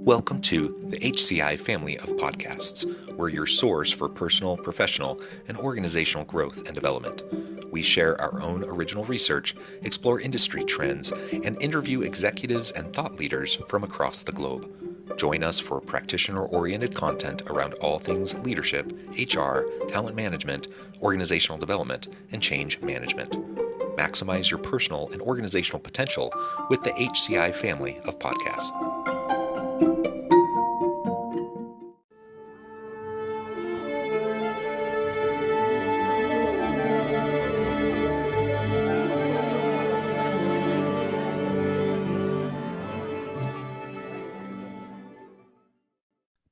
Welcome to the HCI family of podcasts. We're your source for personal, professional, and organizational growth and development. We share our own original research, explore industry trends, and interview executives and thought leaders from across the globe. Join us for practitioner-oriented content around all things leadership, HR, talent management, organizational development, and change management. Maximize your personal and organizational potential with the HCI family of podcasts.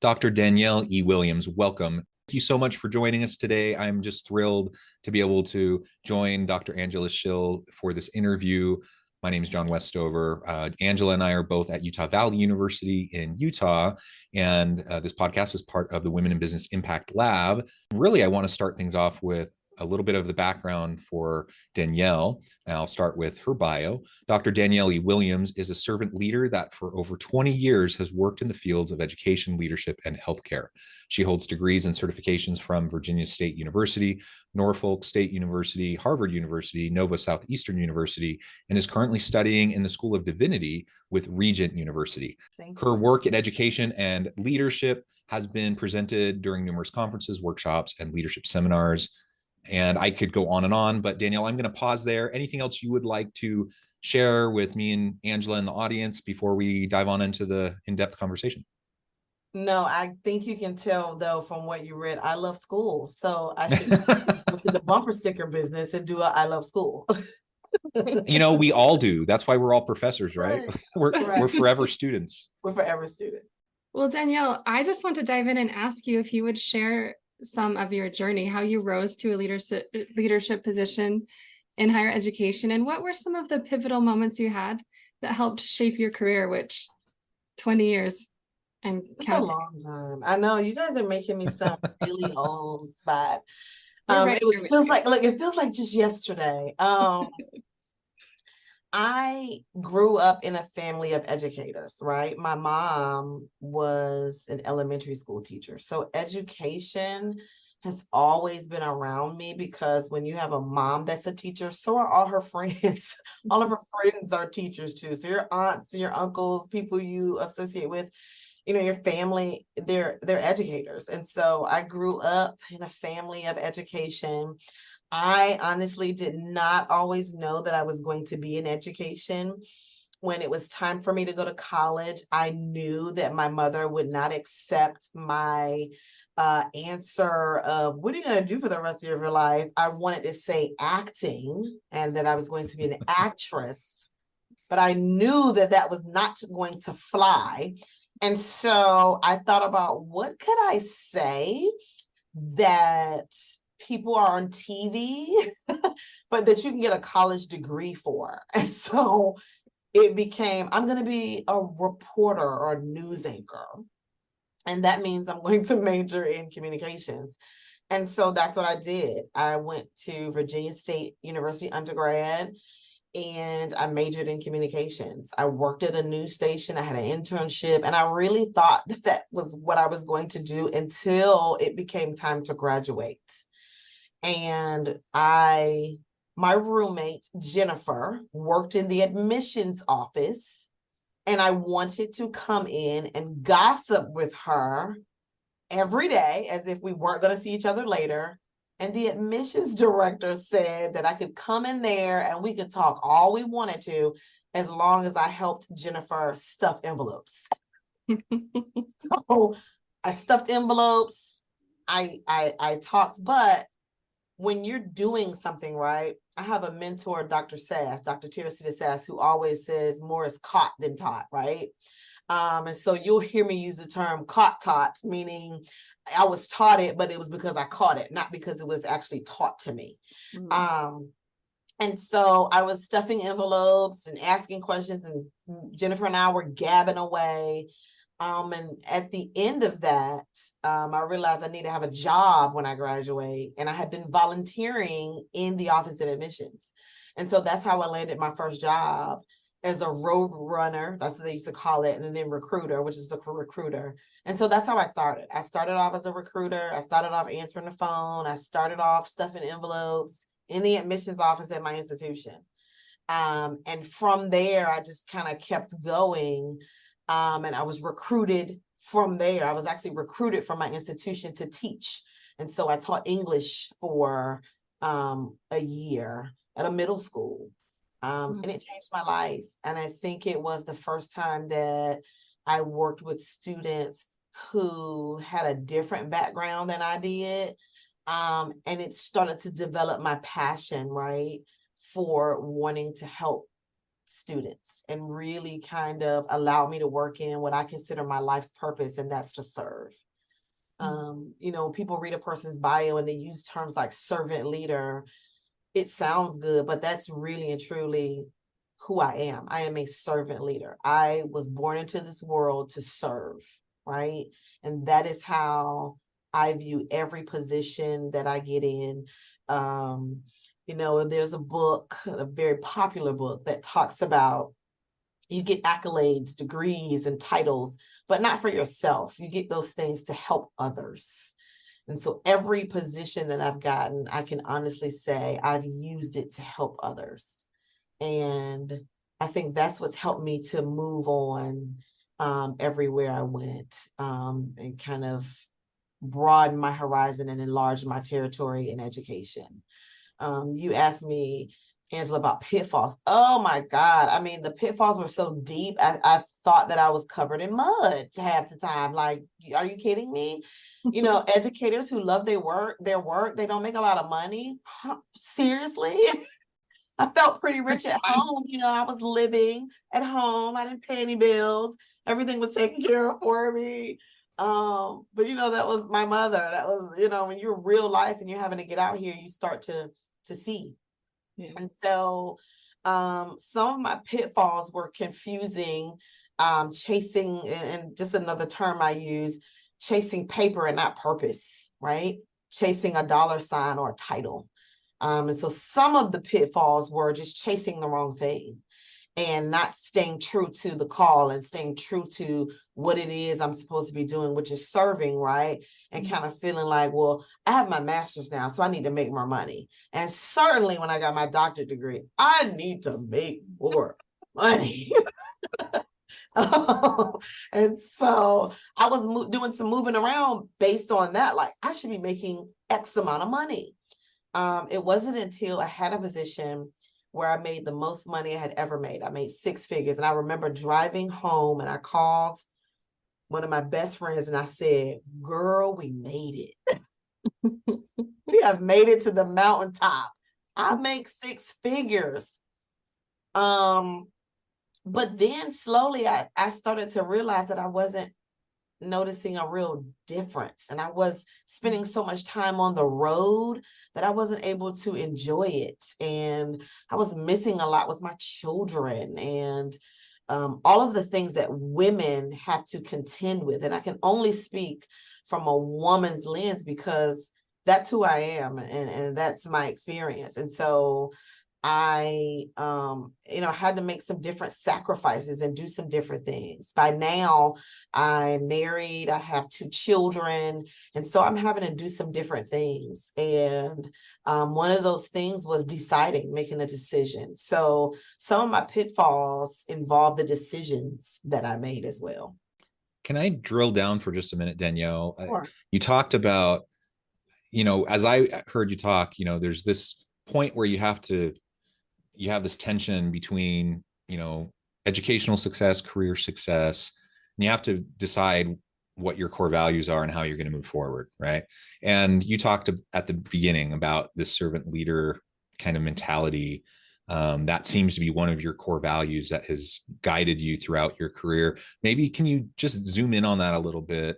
Dr. Danielle E. Williams, welcome. Thank you so much for joining us today. I'm just thrilled to be able to join Dr. Angela Schill for this interview. My name is John Westover. Angela and I are both at Utah Valley University in Utah, and this podcast is part of the Women in Business Impact Lab. Really, I want to start things off with a little bit of the background for Danielle, and I'll start with her bio. Dr. Danielle E. Williams is a servant leader that for over 20 years has worked in the fields of education, leadership, and healthcare. She holds degrees and certifications from Virginia State University, Norfolk State University, Harvard University, Nova Southeastern University, and is currently studying in the School of Divinity with Regent University. Her work in education and leadership has been presented during numerous conferences, workshops, and leadership seminars. And I could go on, but Danielle, I'm going to pause there. Anything else you would like to share with me and Angela and the audience before we dive on into the in-depth conversation? No, I think you can tell, though, from what you read, I love school. So I should go to the bumper sticker business and do a I love school. You know, we all do. That's why we're all professors, right? We're forever students. We're forever students. Well, Danielle, I just want to dive in and ask you if you would share some of your journey, how you rose to a leadership position in higher education, and what were some of the pivotal moments you had that helped shape your career, which 20 years and it's a long time. I know you guys are making me sound really old, but it feels like just yesterday. I grew up in a family of educators, right? My mom was an elementary school teacher. So education has always been around me, because when you have a mom that's a teacher, so are all her friends. All of her friends are teachers too. So your aunts, your uncles, people you associate with, you know, your family, they're educators. And so I grew up in a family of education. I honestly did not always know that I was going to be in education. When it was time for me to go to college, I knew that my mother would not accept my answer of, what are you going to do for the rest of your life? I wanted to say acting, and that I was going to be an actress, but I knew that that was not going to fly. And so I thought about, what could I say that people are on TV, but that you can get a college degree for. And so it became, I'm going to be a reporter or a news anchor. And that means I'm going to major in communications. And so that's what I did. I went to Virginia State University undergrad, and I majored in communications. I worked at a news station. I had an internship, and I really thought that that was what I was going to do until it became time to graduate. And my roommate, Jennifer, worked in the admissions office, and I wanted to come in and gossip with her every day as if we weren't going to see each other later. And the admissions director said that I could come in there and we could talk all we wanted to, as long as I helped Jennifer stuff envelopes. So I stuffed envelopes, I talked, but when you're doing something right, I have a mentor, Dr. Teresita Sass, who always says more is caught than taught, right? And so you'll hear me use the term caught taught, meaning I was taught it, but it was because I caught it, not because it was actually taught to me. Mm-hmm. And so I was stuffing envelopes and asking questions, and Jennifer and I were gabbing away. And at the end of that, I realized I need to have a job when I graduate. And I had been volunteering in the Office of Admissions. And so that's how I landed my first job. as a road runner. That's what they used to call it. And then recruiter, which is a recruiter. And so that's how I started. I started off as a recruiter. I started off answering the phone. I started off stuffing envelopes in the admissions office at my institution. And from there, I just kind of kept going. And I was recruited from there. I was actually recruited from my institution to teach. And so I taught English for a year at a middle school. And it changed my life. And I think it was the first time that I worked with students who had a different background than I did. And it started to develop my passion, right, for wanting to help students and really kind of allow me to work in what I consider my life's purpose, and that's to serve. You know, people read a person's bio and they use terms like servant leader. It sounds good, but that's really and truly who I am. I am a servant leader. I was born into this world to serve, right? And that is how I view every position that I get in. You know, there's a book, a very popular book that talks about you get accolades, degrees, and titles, but not for yourself. You get those things to help others. And so every position that I've gotten, I can honestly say I've used it to help others. And I think that's what's helped me to move on everywhere I went, and kind of broaden my horizon and enlarge my territory in education. You asked me, Angela, about pitfalls. Oh my God. I mean, the pitfalls were so deep. I thought that I was covered in mud half the time. Like, are you kidding me? You know, educators who love their work, they don't make a lot of money. Huh? Seriously? I felt pretty rich at home. You know, I was living at home. I didn't pay any bills. Everything was taken care of for me. But you know, that was my mother. That was, you know, when you're real life and you're having to get out here, you start to see. Yeah. And so some of my pitfalls were confusing, chasing, and just another term I use, chasing paper and not purpose, right? Chasing a dollar sign or a title. And so some of the pitfalls were just chasing the wrong thing and not staying true to the call and staying true to what it is I'm supposed to be doing, which is serving, right? And kind of feeling like, well, I have my master's now, so I need to make more money. And certainly when I got my doctorate degree, I need to make more money. And so I was doing some moving around based on that. Like, I should be making X amount of money. It wasn't until I had a position where I made the most money I had ever made. I made 6 figures. And I remember driving home and I called one of my best friends and I said, girl, we made it. We have made it to the mountaintop. I make 6 figures. But then slowly I started to realize that I wasn't noticing a real difference. And I was spending so much time on the road that I wasn't able to enjoy it. And I was missing a lot with my children and all of the things that women have to contend with. And I can only speak from a woman's lens because that's who I am and that's my experience. And so I, you know, had to make some different sacrifices and do some different things. By now, I'm married, I have 2 children, and so I'm having to do some different things. And one of those things was making a decision. So some of my pitfalls involve the decisions that I made as well. Can I drill down for just a minute, Danielle? Sure. You talked about, you know, as I heard you talk, you know, there's this point where you have this tension between, you know, educational success, career success, and you have to decide what your core values are and how you're going to move forward, right? And you talked at the beginning about this servant leader kind of mentality. That seems to be one of your core values that has guided you throughout your career. Maybe can you just zoom in on that a little bit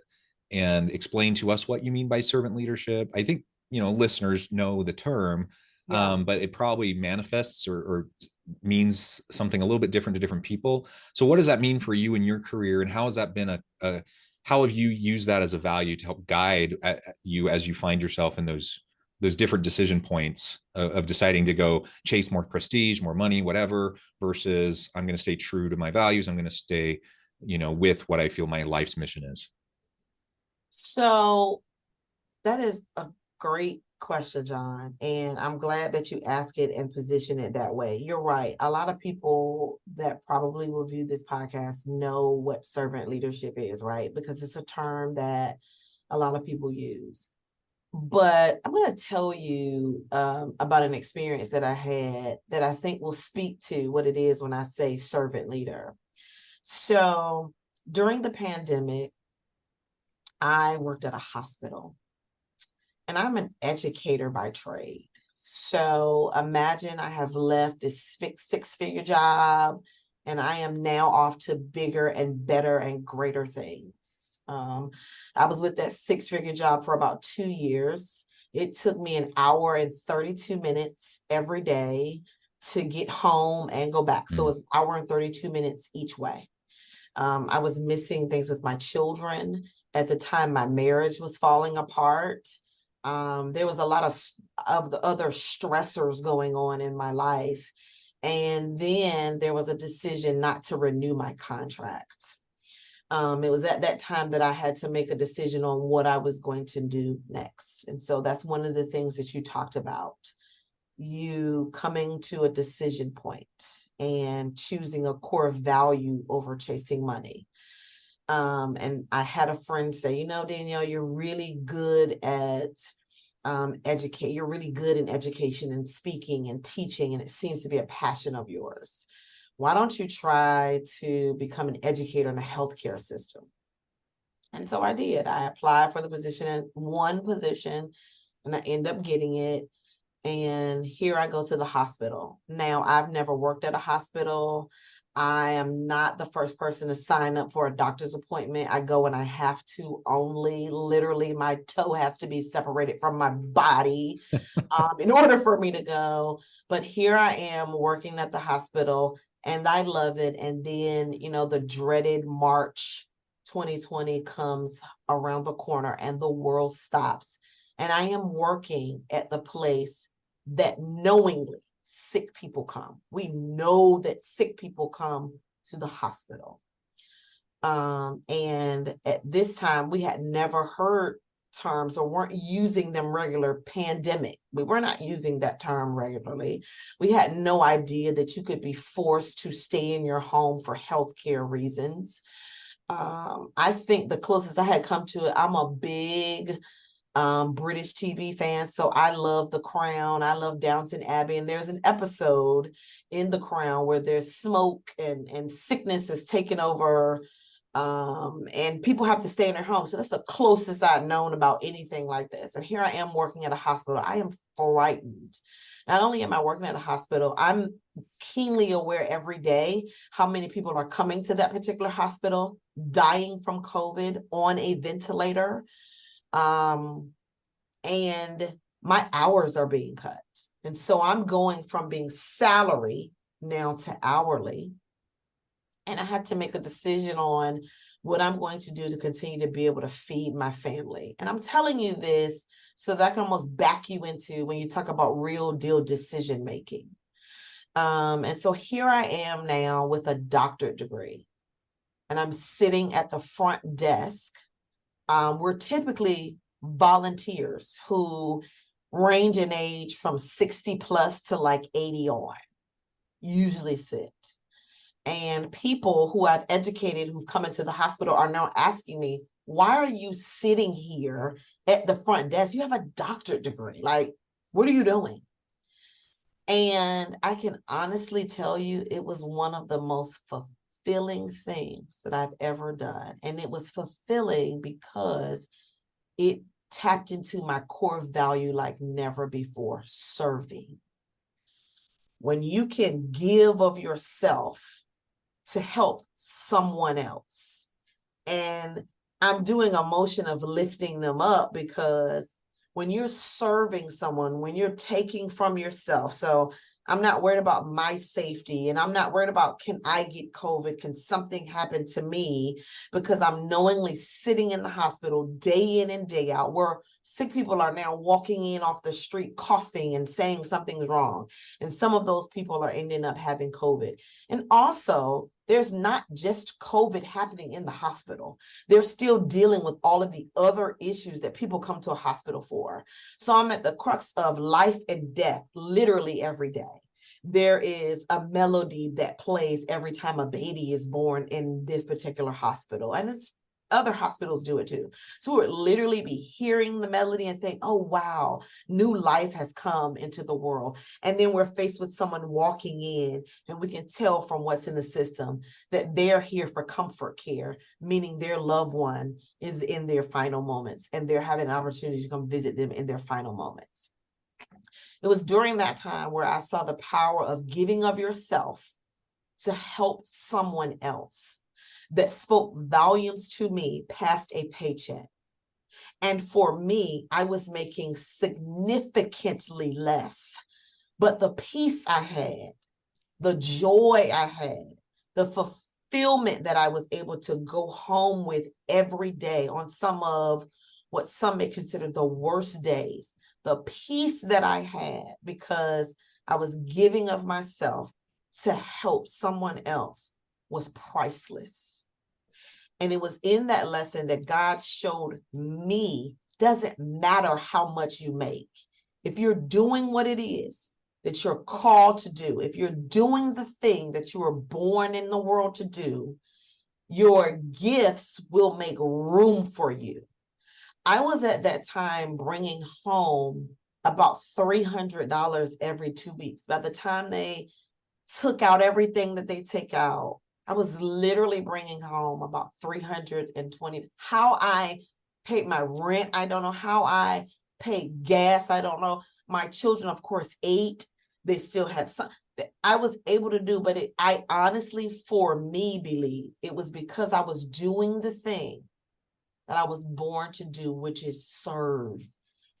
and explain to us what you mean by servant leadership? I think, you know, listeners know the term, yeah. But it probably manifests or means something a little bit different to different people. So what does that mean for you in your career, and how has that been how have you used that as a value to help guide you as you find yourself in those those different decision points of deciding to go chase more prestige, more money, whatever, versus I'm going to stay true to my values. I'm going to stay, with what I feel my life's mission is? So that is a great question, John. And I'm glad that you ask it and position it that way. You're right. A lot of people that probably will view this podcast know what servant leadership is, right? Because it's a term that a lot of people use. But I'm going to tell you about an experience that I had that I think will speak to what it is when I say servant leader. So during the pandemic, I worked at a hospital, and I'm an educator by trade. So imagine I have left this six-figure job, and I am now off to bigger and better and greater things. I was with that six-figure job for about 2 years. It took me 1 hour and 32 minutes every day to get home and go back. So it's 1 hour and 32 minutes each way. I was missing things with my children. At the time, my marriage was falling apart. There was a lot of the other stressors going on in my life. And then there was a decision not to renew my contract. It was at that time that I had to make a decision on what I was going to do next. And so that's one of the things that you talked about. You coming to a decision point and choosing a core value over chasing money. And I had a friend say, Danielle, you're really good at you're really good in education and speaking and teaching, and it seems to be a passion of yours. Why don't you try to become an educator in a healthcare system? And so I did. I applied for the position, one position, and I ended up getting it. And here I go to the hospital. Now, I've never worked at a hospital. I am not the first person to sign up for a doctor's appointment. I go and I have to only, literally, my toe has to be separated from my body in order for me to go. But here I am working at the hospital, and I love it. And then, the dreaded March 2020 comes around the corner and the world stops. And I am working at the place that knowingly sick people come. We know that sick people come to the hospital. And at this time, we had never heard terms or weren't using them regular. Pandemic. We were not using that term regularly. We had no idea that you could be forced to stay in your home for healthcare reasons. I think the closest I had come to it, I'm a big British TV fan, so I love The Crown. I love Downton Abbey, and there's an episode in The Crown where there's smoke and sickness is taking over, and people have to stay in their home. So that's the closest I've known about anything like this. And here I am working at a hospital. I am frightened. Not only am I working at a hospital, I'm keenly aware every day how many people are coming to that particular hospital, dying from COVID on a ventilator. And my hours are being cut. And so I'm going from being salary now to hourly. And I had to make a decision on what I'm going to do to continue to be able to feed my family. And I'm telling you this so that I can almost back you into when you talk about real deal decision making. And so here I am now with a doctorate degree, and I'm sitting at the front desk. We're typically volunteers who range in age from 60 plus to like 80 on, usually sit. And people who I've educated who've come into the hospital are now asking me, why are you sitting here at the front desk? You have a doctorate degree. Like, what are you doing? And I can honestly tell you, it was one of the most fulfilling things that I've ever done. And it was fulfilling because it tapped into my core value like never before: serving. When you can give of yourself to help someone else. And I'm doing a motion of lifting them up, because when you're serving someone, when you're taking from yourself, so I'm not worried about my safety, and I'm not worried about, can I get COVID? Can something happen to me? Because I'm knowingly sitting in the hospital day in and day out, where sick people are now walking in off the street coughing and saying something's wrong. And some of those people are ending up having COVID. And also, there's not just COVID happening in the hospital. They're still dealing with all of the other issues that people come to a hospital for. So I'm at the crux of life and death, literally every day. There is a melody that plays every time a baby is born in this particular hospital. And it's other hospitals do it too. So we would literally be hearing the melody and think, oh, wow, new life has come into the world. And then we're faced with someone walking in, and we can tell from what's in the system that they're here for comfort care, meaning their loved one is in their final moments, and they're having an opportunity to come visit them in their final moments. It was during that time where I saw the power of giving of yourself to help someone else that spoke volumes to me past a paycheck. And for me, I was making significantly less, but the peace I had, the joy I had, the fulfillment that I was able to go home with every day on some of what some may consider the worst days, the peace that I had because I was giving of myself to help someone else was priceless. And it was in that lesson that God showed me, doesn't matter how much you make. If you're doing what it is that you're called to do, if you're doing the thing that you were born in the world to do, your gifts will make room for you. I was at that time bringing home about $300 every 2 weeks. By the time they took out everything that they take out, I was literally bringing home about $320. How I paid my rent, I don't know. How I paid gas, I don't know. My children, of course, ate. They still had some. I was able to do, but I honestly, for me, believe it was because I was doing the thing that I was born to do, which is serve.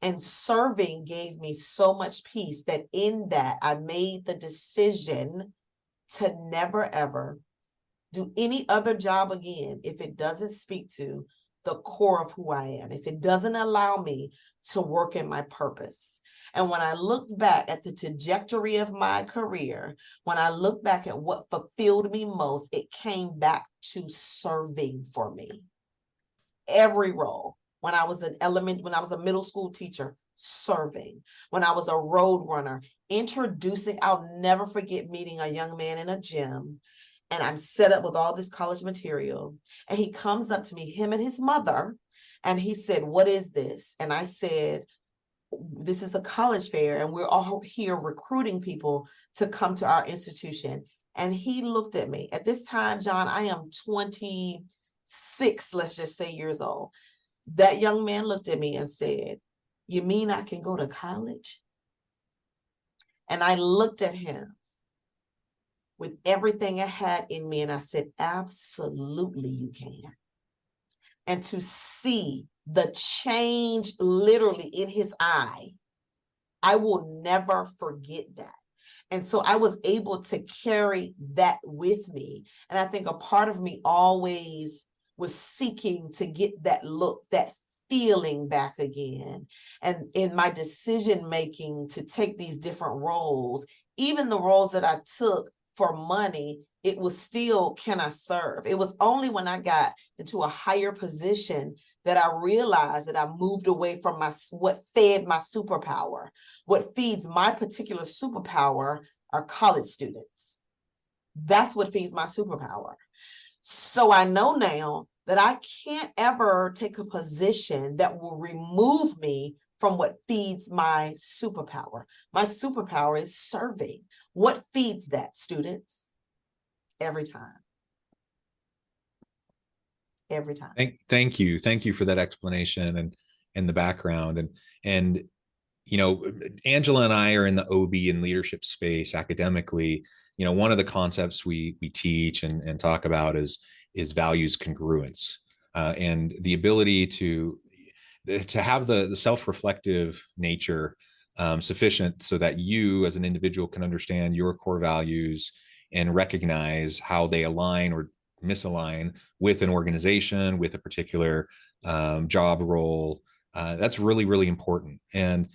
And serving gave me so much peace that in that I made the decision to never, ever do any other job again if it doesn't speak to the core of who I am, if it doesn't allow me to work in my purpose. And when I looked back at the trajectory of my career, when I look back at what fulfilled me most, it came back to serving for me. Every role. When I was a middle school teacher, serving. When I was a road runner, introducing, I'll never forget meeting a young man in a gym, and I'm set up with all this college material, and he comes up to me, him and his mother, and he said, "What is this?" And I said, "This is a college fair, and we're all here recruiting people to come to our institution." And he looked at me. At this time, John, I am 26, let's just say, years old. That young man looked at me and said, "You mean I can go to college?" And I looked at him with everything I had in me, and I said, "Absolutely, you can." And to see the change literally in his eye, I will never forget that. And so I was able to carry that with me. And I think a part of me always was seeking to get that look, that feeling back again. And in my decision making to take these different roles, even the roles that I took for money, it was still, can I serve? It was only when I got into a higher position that I realized that I moved away from what fed my superpower. What feeds my particular superpower are college students. That's what feeds my superpower. So I know now that I can't ever take a position that will remove me from what feeds my superpower. My superpower is serving. What feeds that, students? Every time. Every time. Thank you. Thank you for that explanation and the background. And you know, Angela and I are in the OB and leadership space academically. You know, one of the concepts we teach and talk about is values congruence, and the ability to have the self-reflective nature sufficient so that you as an individual can understand your core values and recognize how they align or misalign with an organization, with a particular job role. That's really, really important. And,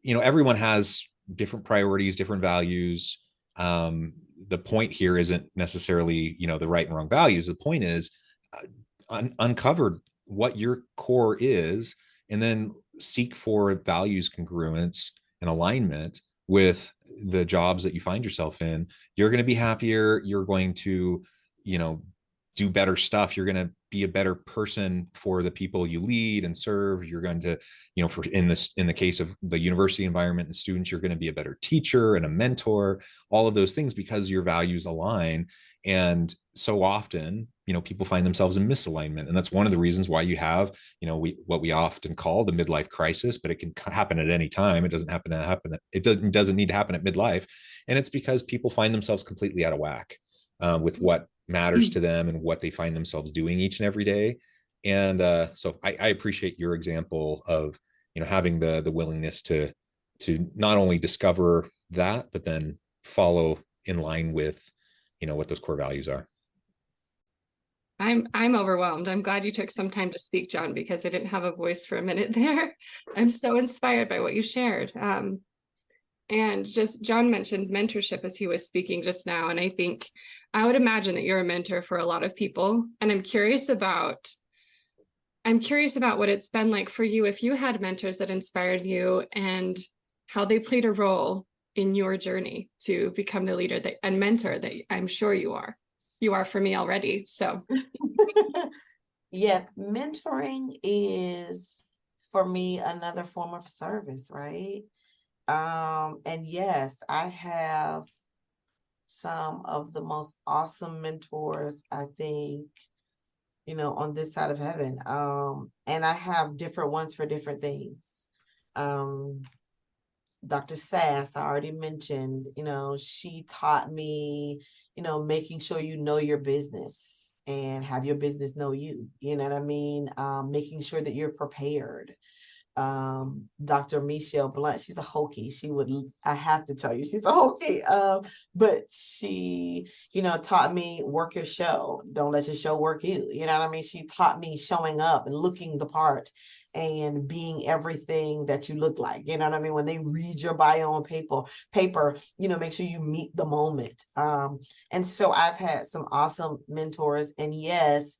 everyone has different priorities, different values. The point here isn't necessarily, the right and wrong values. The point is uncover what your core is, and then seek for values congruence and alignment with the jobs that you find yourself in. You're going to be happier. You're going to, do better stuff. You're going to be a better person for the people you lead and serve. You're going to, in the case of the university environment and students, you're going to be a better teacher and a mentor, all of those things, because your values align. And so often, people find themselves in misalignment. And that's one of the reasons why you have, what we often call the midlife crisis, but it can happen at any time. It doesn't doesn't need to happen at midlife. And it's because people find themselves completely out of whack with what matters to them and what they find themselves doing each and every day. And so I appreciate your example of, having the willingness to not only discover that, but then follow in line with, what those core values are. I'm overwhelmed. I'm glad you took some time to speak, John, because I didn't have a voice for a minute there. I'm so inspired by what you shared. And just John mentioned mentorship as he was speaking just now. And I would imagine that you're a mentor for a lot of people. And I'm curious about what it's been like for you, if you had mentors that inspired you and how they played a role in your journey to become the leader and mentor that I'm sure you are. You are for me already. So yeah, mentoring is for me another form of service, right? And yes, I have some of the most awesome mentors, I think, on this side of heaven. And I have different ones for different things. Dr. Sass, I already mentioned, she taught me, making sure you know your business and have your business know you, you know what I mean? Making sure that you're prepared. Dr. Michelle Blunt, she's a Hokie. I have to tell you, she's a Hokie. But she, taught me work your show. Don't let your show work you. You know what I mean? She taught me showing up and looking the part and being everything that you look like. You know what I mean? When they read your bio on paper, make sure you meet the moment. And so I've had some awesome mentors, and yes,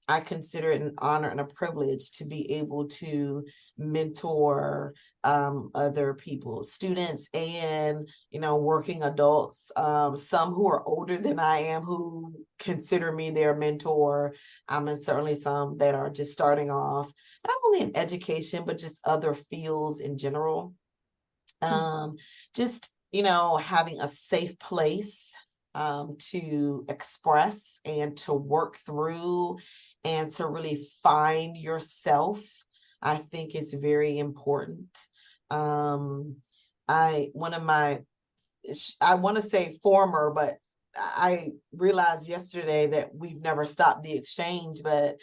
I consider it an honor and a privilege to be able to mentor other people, students and, working adults, some who are older than I am, who consider me their mentor, and certainly some that are just starting off, not only in education, but just other fields in general. Just, having a safe place to express and to work through and to really find yourself, I think is very important. I want to say former, but I realized yesterday that we've never stopped the exchange, but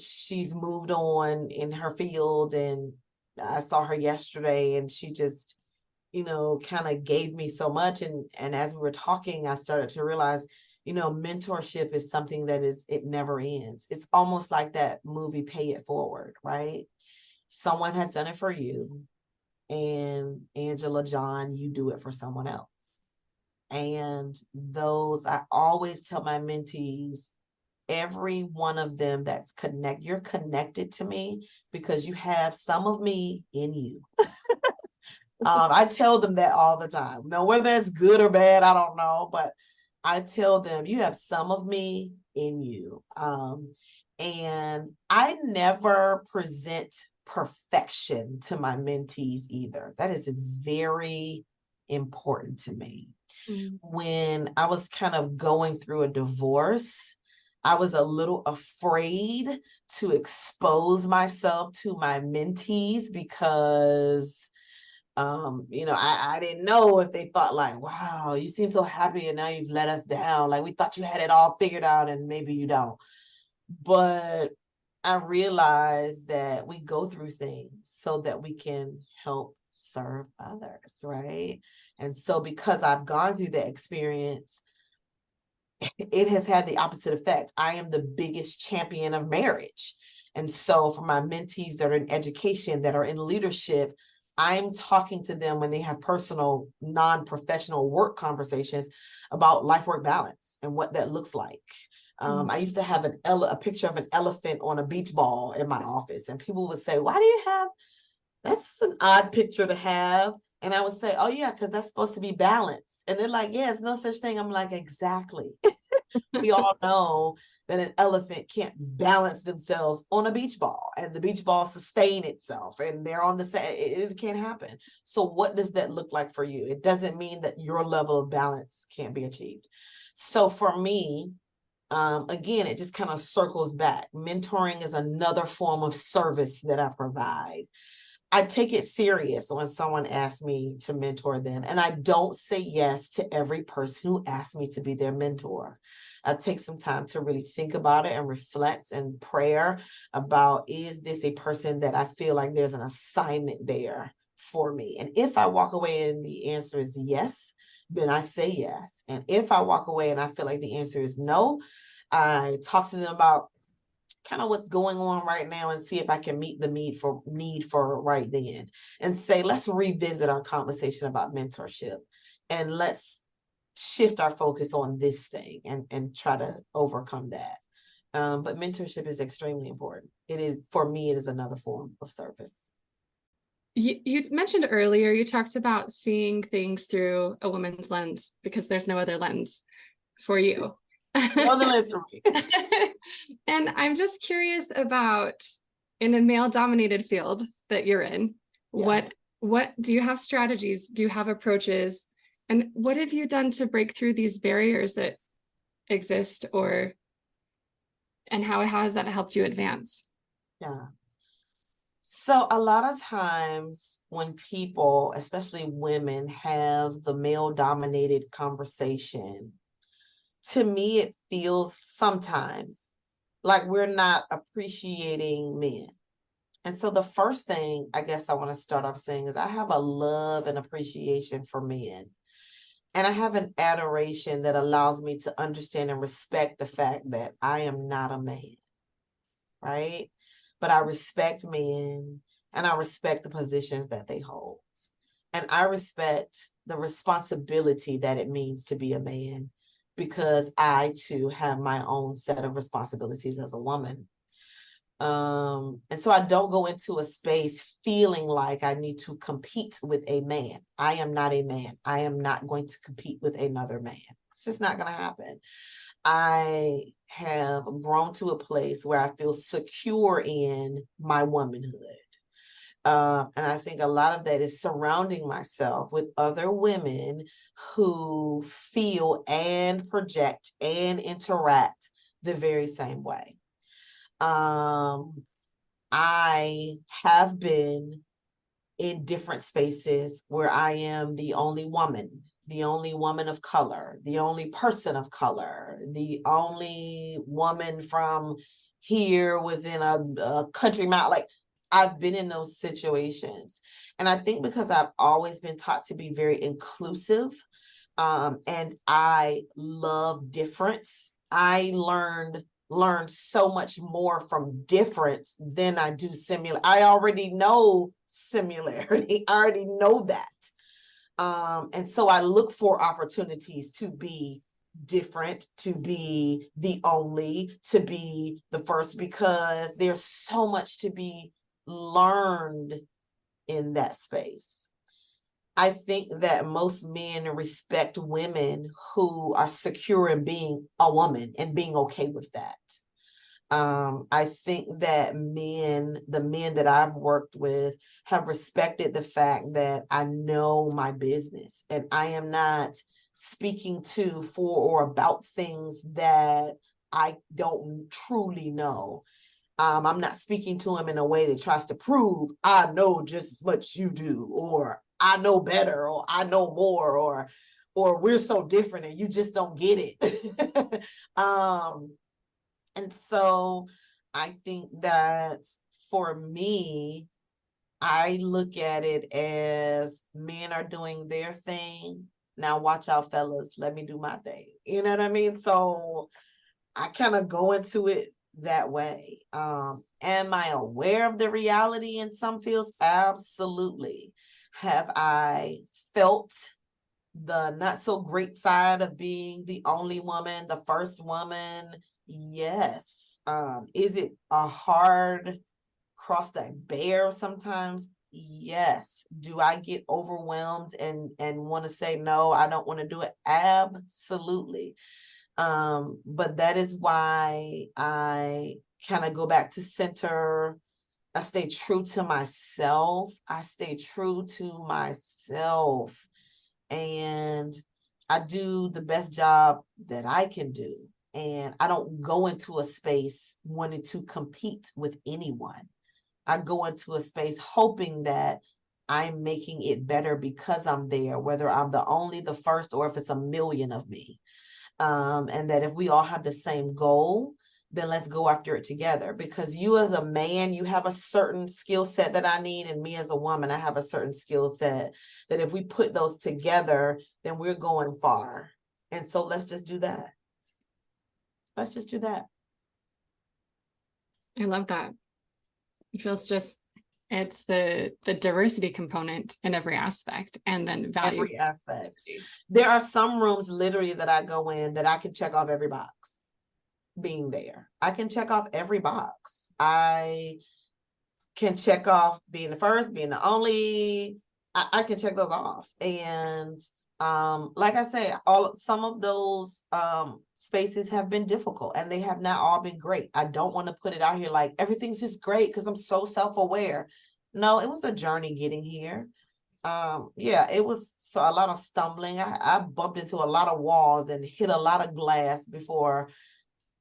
she's moved on in her field, and I saw her yesterday, and she just, kind of gave me so much. And as we were talking, I started to realize, mentorship is something that it never ends. It's almost like that movie, Pay It Forward, right? Someone has done it for you, and Angela, John, you do it for someone else. And I always tell my mentees, every one of them you're connected to me because you have some of me in you. I tell them that all the time. Now, whether that's good or bad, I don't know, but I tell them you have some of me in you. And I never present perfection to my mentees either. That is very important to me. When I was kind of going through a divorce, I was a little afraid to expose myself to my mentees because I didn't know if they thought like, wow, you seem so happy and now you've let us down. Like we thought you had it all figured out and maybe you don't. But I realized that we go through things so that we can help serve others, right? And so because I've gone through that experience, it has had the opposite effect. I am the biggest champion of marriage. And so for my mentees that are in education, that are in leadership, I'm talking to them when they have personal, non-professional work conversations about life-work balance and what that looks like. I used to have a picture of an elephant on a beach ball in my office, and people would say, why do you have, that's an odd picture to have. And I would say, oh yeah, because that's supposed to be balanced. And they're like, yeah, it's no such thing. I'm like, exactly. We all know that an elephant can't balance themselves on a beach ball, and the beach ball sustain itself, and they're on the same, it can't happen. So what does that look like for you? It doesn't mean that your level of balance can't be achieved. So for me, again, it just kind of circles back. Mentoring is another form of service that I provide. I take it serious when someone asks me to mentor them, and I don't say yes to every person who asks me to be their mentor. I take some time to really think about it and reflect and prayer about, is this a person that I feel like there's an assignment there for me? And if I walk away and the answer is yes, then I say yes. And if I walk away and I feel like the answer is no, I talk to them about kind of what's going on right now and see if I can meet the need for right then, and say, let's revisit our conversation about mentorship, and let's shift our focus on this thing and try to overcome that. But mentorship is extremely important. It is, for me, it is another form of service. You mentioned earlier, you talked about seeing things through a woman's lens because there's no other lens for you. No other lens for me. And I'm just curious about, in a male-dominated field that you're in, what do you have strategies? Do you have approaches? And what have you done to break through these barriers that exist, and how has that helped you advance? Yeah. So a lot of times when people, especially women, have the male-dominated conversation, to me, it feels sometimes like we're not appreciating men. And so the first thing I guess I want to start off saying is I have a love and appreciation for men. And I have an adoration that allows me to understand and respect the fact that I am not a man, right? But I respect men, and I respect the positions that they hold. And I respect the responsibility that it means to be a man, because I too have my own set of responsibilities as a woman. And so I don't go into a space feeling like I need to compete with a man. I am not a man. I am not going to compete with another man. It's just not going to happen. I have grown to a place where I feel secure in my womanhood. And I think a lot of that is surrounding myself with other women who feel and project and interact the very same way. I have been in different spaces where I am the only woman of color, the only person of color, the only woman from here within a country mile. Like, I've been in those situations. And I think because I've always been taught to be very inclusive, and I love difference, I learned so much more from difference than I do similar. I already know similarity. I already know that. And so I look for opportunities to be different, to be the only, to be the first, because there's so much to be learned in that space. I think that most men respect women who are secure in being a woman and being okay with that. I think that the men that I've worked with have respected the fact that I know my business, and I am not speaking to, for, or about things that I don't truly know. I'm not speaking to him in a way that tries to prove I know just as much as you do, or I know better, or I know more, or we're so different and you just don't get it. And so I think that for me, I look at it as men are doing their thing. Now watch out, fellas. Let me do my thing. You know what I mean? So I kind of go into it that way. Am I aware of the reality in some fields? Absolutely. Have I felt the not so great side of being the only woman, the first woman? Yes. Is it a hard cross that bear sometimes? Yes. Do I get overwhelmed and want to say no, I don't want to do it? Absolutely. But that is why I kind of go back to center. I stay true to myself. I stay true to myself, and I do the best job that I can do. And I don't go into a space wanting to compete with anyone. I go into a space hoping that I'm making it better because I'm there, whether I'm the only, the first, or if it's a million of me. And that if we all have the same goal, then let's go after it together. Because you as a man, you have a certain skill set that I need, and me as a woman, I have a certain skill set that if we put those together, then we're going far. And so let's just do that. Let's just do that. I love that. It feels just, it's the diversity component in every aspect, and then value. Every aspect. There are some rooms literally that I go in that I can check off every box being there. I can check off every box. I can check off being the first, being the only. I can check those off. And like I say, some of those spaces have been difficult, and they have not all been great. I don't want to put it out here like everything's just great because I'm so self-aware. No, it was a journey getting here. Yeah, it was a lot of stumbling. I bumped into a lot of walls and hit a lot of glass before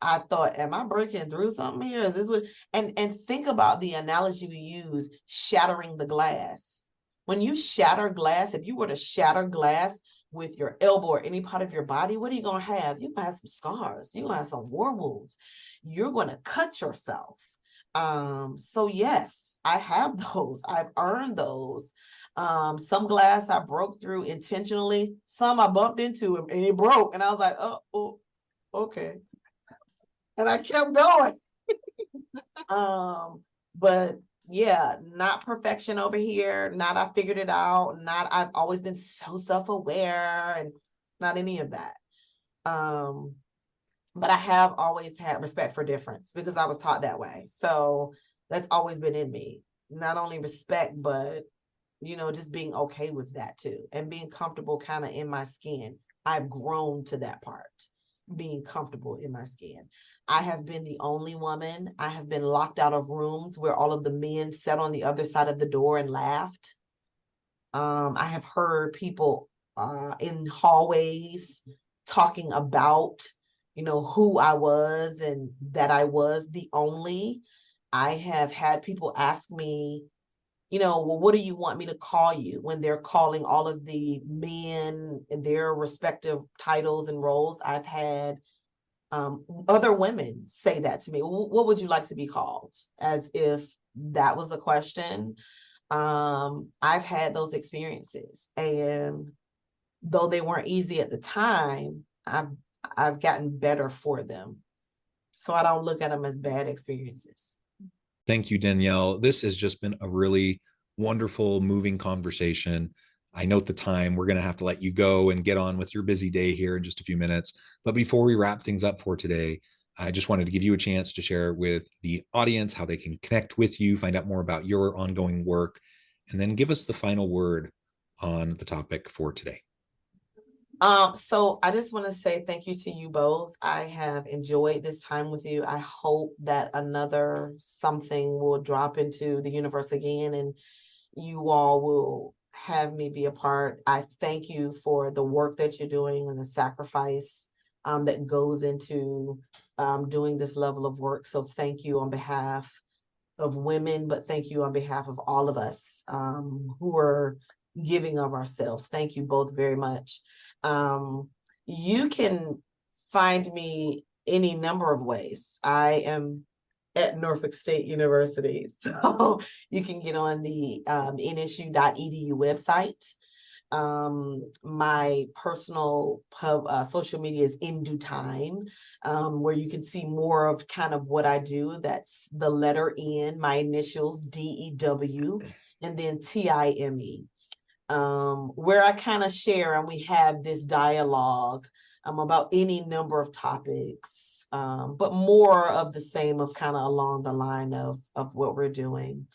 I thought, am I breaking through something here? Is this what? And think about the analogy we use, shattering the glass. When you shatter glass, if you were to shatter glass with your elbow or any part of your body, what are you going to have? You're going to have some scars. You're going to have some war wounds. You're going to cut yourself. So yes, I have those. I've earned those. Some glass I broke through intentionally. Some I bumped into and it broke. And I was like, oh, okay. And I kept going. But yeah, not perfection over here. Not I figured it out. Not I've always been so self-aware, and not any of that. But I have always had respect for difference because I was taught that way. So that's always been in me. Not only respect, but just being okay with that too, and being comfortable kind of in my skin. I've grown to that part, being comfortable in my skin. I have been the only woman. I have been locked out of rooms where all of the men sat on the other side of the door and laughed. I have heard people in hallways talking about, who I was and that I was the only. I have had people ask me, well, what do you want me to call you, when they're calling all of the men in their respective titles and roles. I've had other women say that to me. What would you like to be called? As if that was a question. I've had those experiences, and though they weren't easy at the time, I've gotten better for them. So I don't look at them as bad experiences. Thank you, Danielle. This has just been a really wonderful, moving conversation. I note the time. We're going to have to let you go and get on with your busy day here in just a few minutes. But before we wrap things up for today, I just wanted to give you a chance to share with the audience how they can connect with you, find out more about your ongoing work, and then give us the final word on the topic for today. So I just want to say thank you to you both. I have enjoyed this time with you. I hope that another something will drop into the universe again, and you all will have me be a part. I thank you for the work that you're doing and the sacrifice that goes into doing this level of work. So thank you on behalf of women, but thank you on behalf of all of us who are giving of ourselves. Thank you both very much. You can find me any number of ways. I am at Norfolk State University. So you can get on the nsu.edu website. My personal social media is In Due Time, where you can see more of kind of what I do. That's the letter N, my initials, DEW, and then TIME, where I kind of share and we have this dialogue about any number of topics, but more of the same of kind of along the line of what we're doing.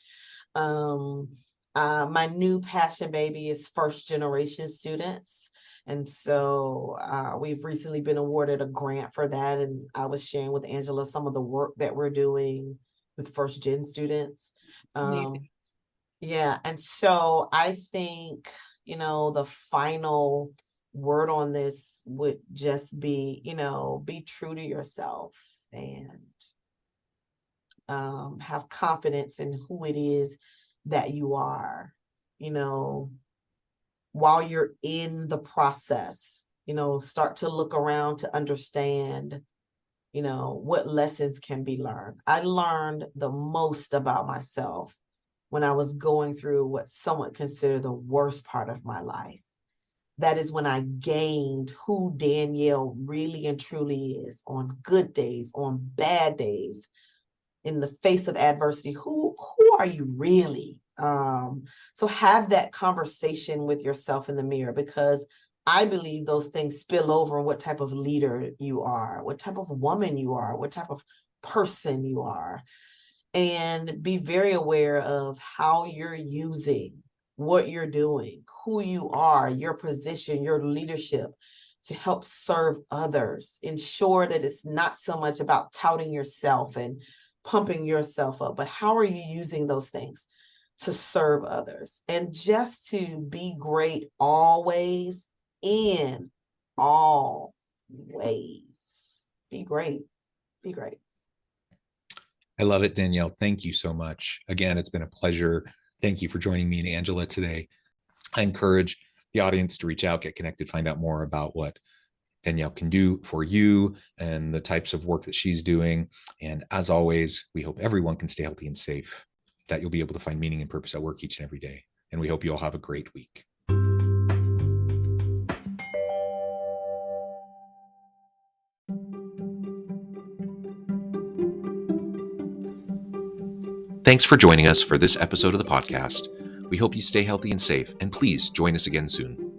My new passion baby is first generation students. And so we've recently been awarded a grant for that. And I was sharing with Angela some of the work that we're doing with first gen students. Yeah. And so I think, the final word on this would just be, be true to yourself and have confidence in who it is that you are, while you're in the process, start to look around to understand, what lessons can be learned. I learned the most about myself when I was going through what some would consider the worst part of my life. That is when I gained who Danielle really and truly is on good days, on bad days, in the face of adversity. Who are you really? So have that conversation with yourself in the mirror, because I believe those things spill over on what type of leader you are, what type of woman you are, what type of person you are, and be very aware of how you're using what you're doing, who you are, your position, your leadership to help serve others. Ensure that it's not so much about touting yourself and pumping yourself up, but how are you using those things to serve others, and just to be great always, in all ways. Be great. Be great. I love it, Danielle. Thank you so much. Again, it's been a pleasure. Thank you for joining me and Angela today. I encourage the audience to reach out, get connected, find out more about what Danielle can do for you and the types of work that she's doing. And as always, we hope everyone can stay healthy and safe, that you'll be able to find meaning and purpose at work each and every day. And we hope you all have a great week. Thanks for joining us for this episode of the podcast. We hope you stay healthy and safe, and please join us again soon.